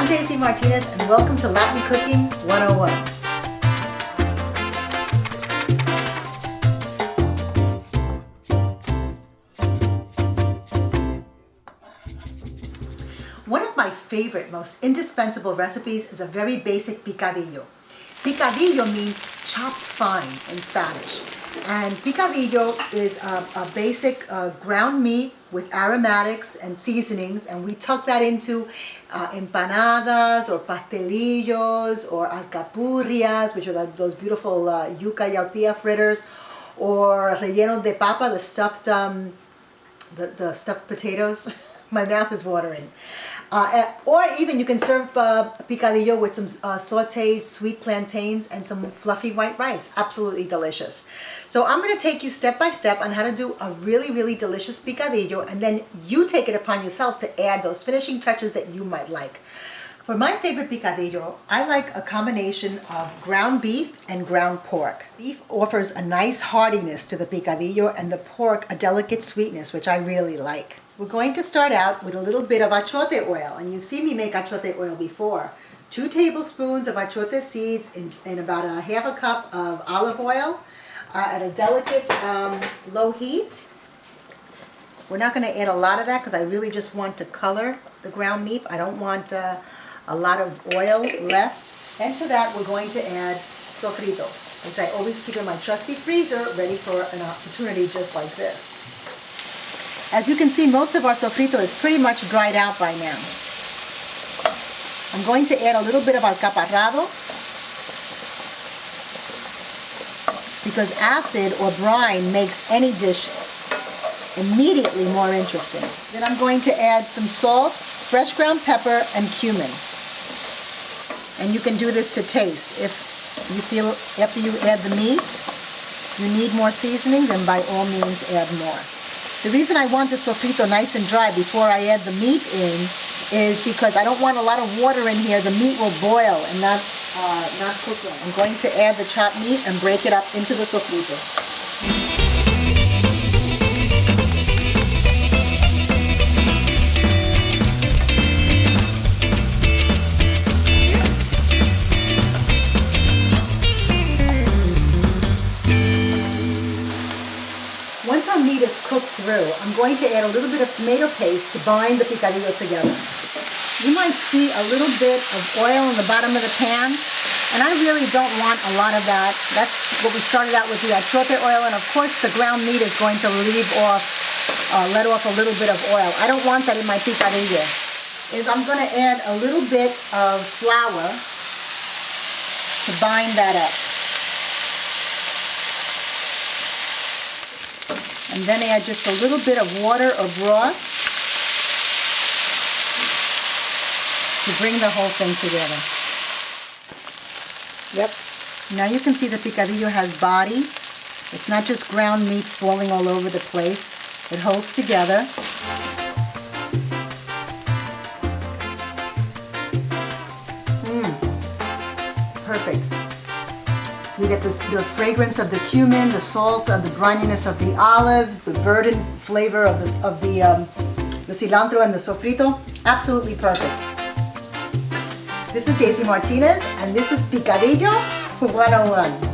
I'm Daisy Martinez and welcome to Latin Cooking 101. One of my favorite, most indispensable recipes is a very basic picadillo. Picadillo means chopped fine in Spanish. And picadillo is a basic ground meat with aromatics and seasonings, and we tuck that into empanadas or pastelillos or alcapurrias, which are those beautiful yuca yautía fritters, or rellenos de papa, the stuffed potatoes. My mouth is watering. Or even you can serve picadillo with some sauteed sweet plantains and some fluffy white rice. Absolutely delicious. So I'm going to take you step by step on how to do a really, really delicious picadillo, and then you take it upon yourself to add those finishing touches that you might like. For my favorite picadillo, I like a combination of ground beef and ground pork. Beef offers a nice heartiness to the picadillo, and the pork a delicate sweetness, which I really like. We're going to start out with a little bit of achote oil, and you've seen me make achote oil before. 2 tablespoons of achote seeds in about a half a cup of olive oil at a delicate low heat. We're not going to add a lot of that because I really just want to color the ground beef. I don't want a lot of oil left. And to that we're going to add sofrito, which I always keep in my trusty freezer ready for an opportunity just like this. As you can see, most of our sofrito is pretty much dried out by now. I'm going to add a little bit of alcaparrado because acid or brine makes any dish immediately more interesting. Then I'm going to add some salt, fresh ground pepper, and cumin. And you can do this to taste. If you feel after you add the meat you need more seasoning, then by all means add more. The reason I want the sofrito nice and dry before I add the meat in is because I don't want a lot of water in here. The meat will boil and not cook well. I'm going to add the chopped meat and break it up into the sofrito. Once our meat is cooked through, I'm going to add a little bit of tomato paste to bind the picadillo together. You might see a little bit of oil in the bottom of the pan, and I really don't want a lot of that. That's what we started out with, the achote oil, and of course the ground meat is going to let off a little bit of oil. I don't want that in my picadillo. I'm going to add a little bit of flour to bind that up. And then add just a little bit of water or broth to bring the whole thing together. Yep. Now you can see the picadillo has body. It's not just ground meat falling all over the place. It holds together. Perfect. You get the fragrance of the cumin, the salt, the brininess of the olives, the verdant flavor of the cilantro and the sofrito. Absolutely perfect. This is Daisy Martinez, and this is Picadillo 101.